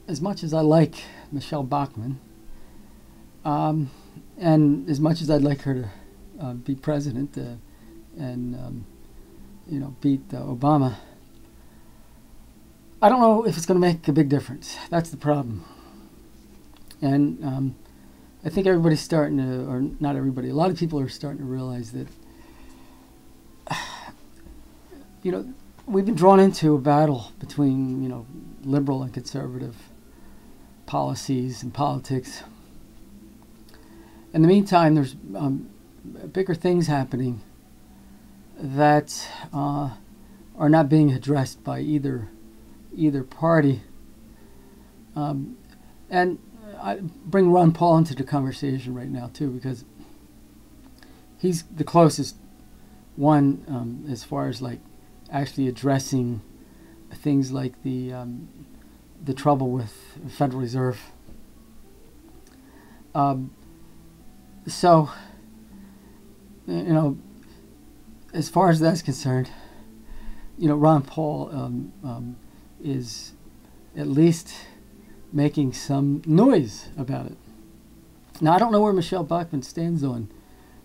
as much as I like Michele Bachmann, and as much as I'd like her to be president and beat Obama, I don't know if it's going to make a big difference. That's the problem. And I think everybody's starting to, or not everybody, a lot of people are starting to realize that, we've been drawn into a battle between, liberal and conservative policies and politics. In the meantime, there's bigger things happening that are not being addressed by either party. And I bring Ron Paul into the conversation right now too, because he's the closest one as far as like actually addressing things like the trouble with the Federal Reserve. So, as far as that's concerned, Ron Paul is at least making some noise about it. Now, I don't know where Michele Bachmann stands on,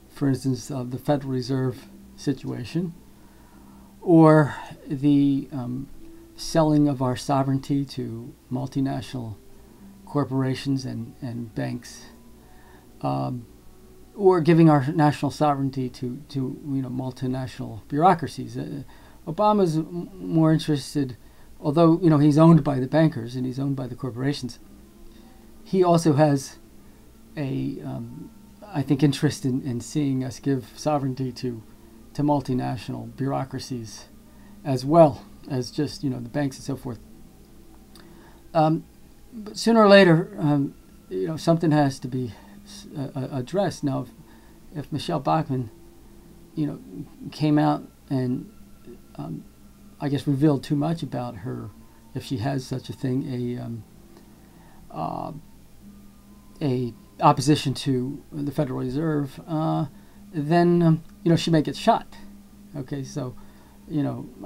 for instance, the Federal Reserve situation, or the selling of our sovereignty to multinational corporations and banks, or giving our national sovereignty to multinational bureaucracies. Obama's more interested, although he's owned by the bankers and he's owned by the corporations. He also has a, I think, interest in seeing us give sovereignty to multinational bureaucracies, as well as just the banks and so forth. But sooner or later, something has to be addressed. Now, if Michele Bachmann, came out and I guess revealed too much about her, if she has such a thing, a opposition to the Federal Reserve, then she may get shot. Okay, so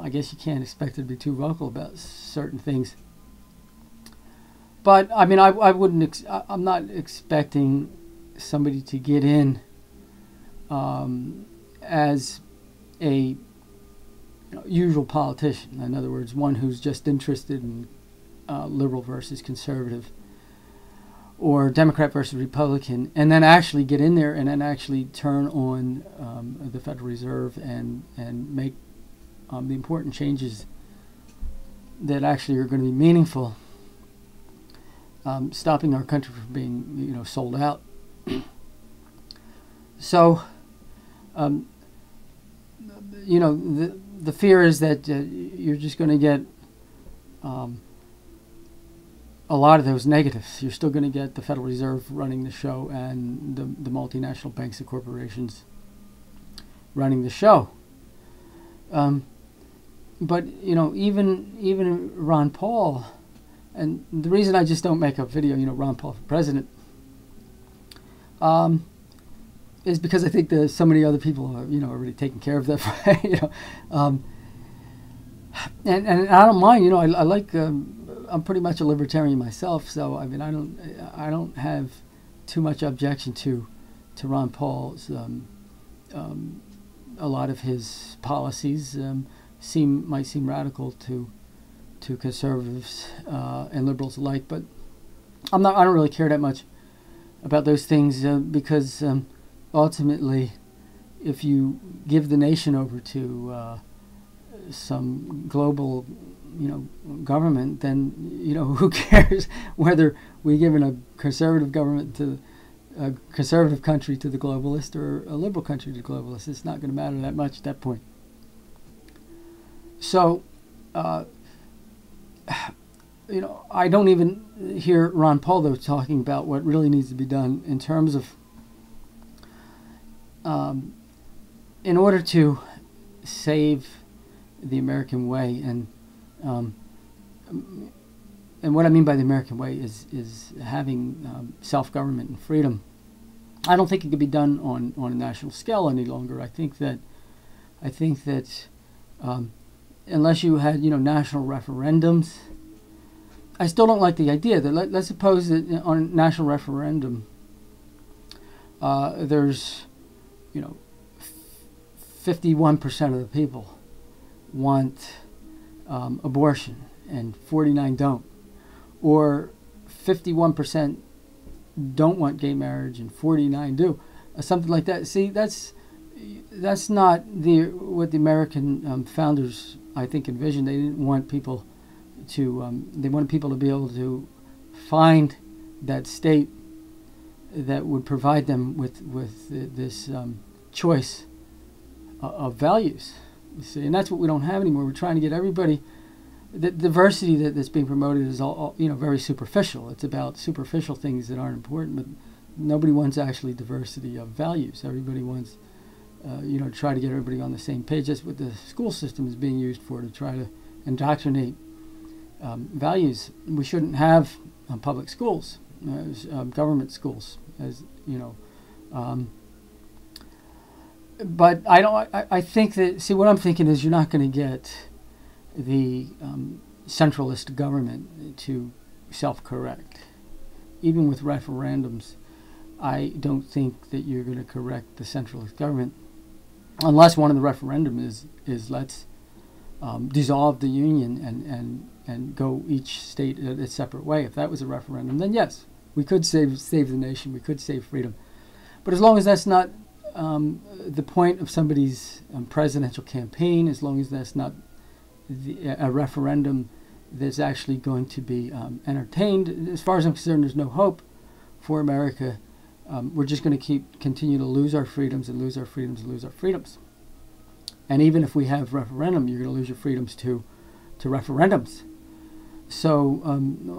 I guess you can't expect her to be too vocal about certain things. But I mean, I wouldn't. I'm not expecting somebody to get in as a usual politician. In other words, one who's just interested in liberal versus conservative, or Democrat versus Republican, and then actually get in there and then actually turn on the Federal Reserve and make the important changes that actually are going to be meaningful, stopping our country from being sold out. So, the fear is that you're just going to get a lot of those negatives. You're still going to get the Federal Reserve running the show and the multinational banks and corporations running the show. But even Ron Paul, and the reason I just don't make a video, Ron Paul for president, is because I think that so many other people are, already taking care of that. And I don't mind. I like. I'm pretty much a libertarian myself, so I mean, I don't have too much objection to Ron Paul's. A lot of his policies might seem radical to conservatives and liberals alike, but I don't really care that much about those things because ultimately, if you give the nation over to some global government, then who cares whether we're giving a conservative government to a conservative country to the globalist or a liberal country to the globalist. It's not going to matter that much at that point. So I don't even hear Ron Paul though talking about what really needs to be done in terms of in order to save the American way. And what I mean by the American way is having self-government and freedom. I don't think it could be done on a national scale any longer. I think that unless you had national referendums, I still don't like the idea that let's suppose that on a national referendum, there's, 51% of the people want abortion and 49 don't, or 51% don't want gay marriage and 49 do, something like that. See, that's not what the American founders, I think, envisioned. They didn't want people to they wanted people to be able to find that state that would provide them with this choice of values. You see, and that's what we don't have anymore. We're trying to get everybody. The diversity that's being promoted is all very superficial. It's about superficial things that aren't important, but nobody wants actually diversity of values. Everybody wants try to get everybody on the same page. That's what the school system is being used for, to try to indoctrinate values. We shouldn't have public schools, government schools, as you know. But I don't. I think that. See, what I'm thinking is you're not going to get the centralist government to self-correct. Even with referendums, I don't think that you're going to correct the centralist government unless one of the referendum is let's dissolve the union and go each state a separate way. If that was a referendum, then yes, we could save the nation, we could save freedom. But as long as that's not the point of somebody's presidential campaign, as long as that's not a referendum that's actually going to be entertained, as far as I'm concerned, there's no hope for America. We're just going to continue to lose our freedoms and lose our freedoms and lose our freedoms. And even if we have referendum, you're going to lose your freedoms to referendums. So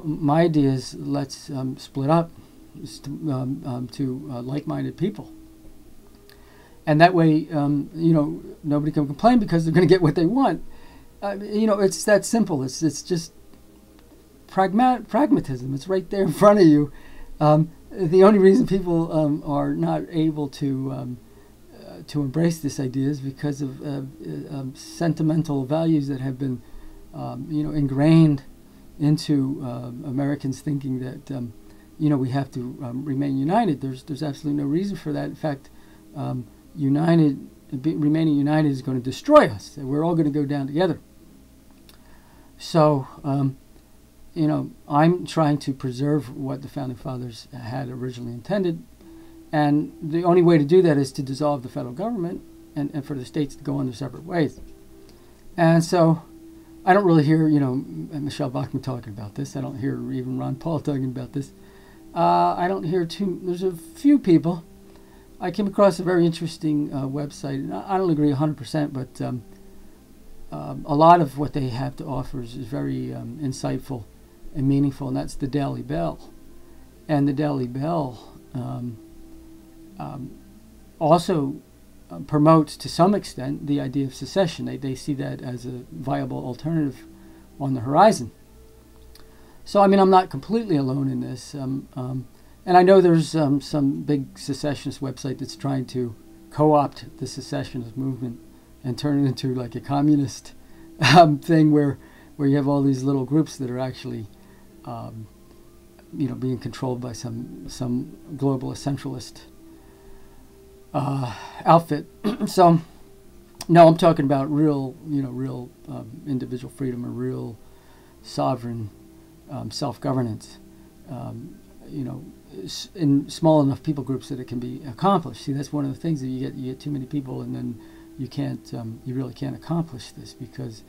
my idea is let's split up to like-minded people. And that way, nobody can complain because they're going to get what they want. It's that simple. It's just pragmatism. It's right there in front of you. The only reason people are not able to embrace this idea is because of sentimental values that have been, ingrained into Americans thinking that we have to remain united. There's absolutely no reason for that. In fact, remaining united is going to destroy us. We're all going to go down together. So, I'm trying to preserve what the Founding Fathers had originally intended. And the only way to do that is to dissolve the federal government and for the states to go on their separate ways. And so I don't really hear, Michele Bachmann talking about this. I don't hear even Ron Paul talking about this. I don't hear there's a few people. I came across a very interesting website. And I don't agree 100%, but a lot of what they have to offer is very insightful and meaningful, and that's the Daily Bell. And the Daily Bell also promotes, to some extent, the idea of secession. They see that as a viable alternative on the horizon. So, I'm not completely alone in this. And I know there's some big secessionist website that's trying to co-opt the secessionist movement and turn it into like a communist thing where you have all these little groups that are actually being controlled by some globalist centralist outfit. So, no, I'm talking about real individual freedom or real sovereign self-governance. In small enough people groups that it can be accomplished. See, that's one of the things that you get too many people, and then you can't, you really can't accomplish this because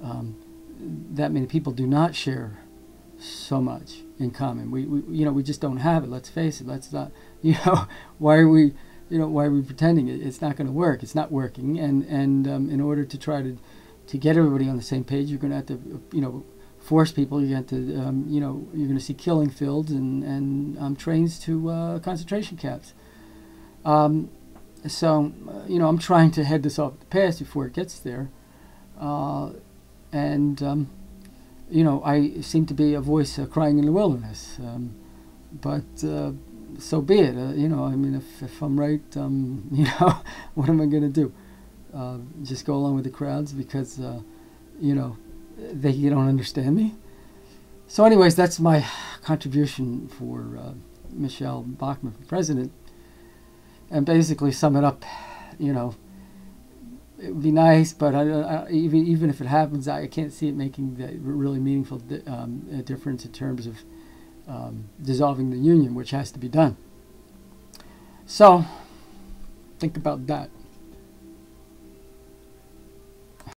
that many people do not share so much in common. We just don't have it. Let's face it. Let's not. Why are we pretending it's not going to work? It's not working. And in order to try to get everybody on the same page, you're going to have to force people. You have to you're going to see killing fields and trains to concentration camps. So I'm trying to head this off the path before it gets there. I seem to be a voice crying in the wilderness, but so be it. If I'm right, what am I going to do? Just go along with the crowds because, they don't understand me? So anyways, that's my contribution for Michele Bachmann for president. And basically sum it up, you know, it would be nice, but even if it happens, I can't see it making the really meaningful difference in terms of dissolving the union, which has to be done. So think about that.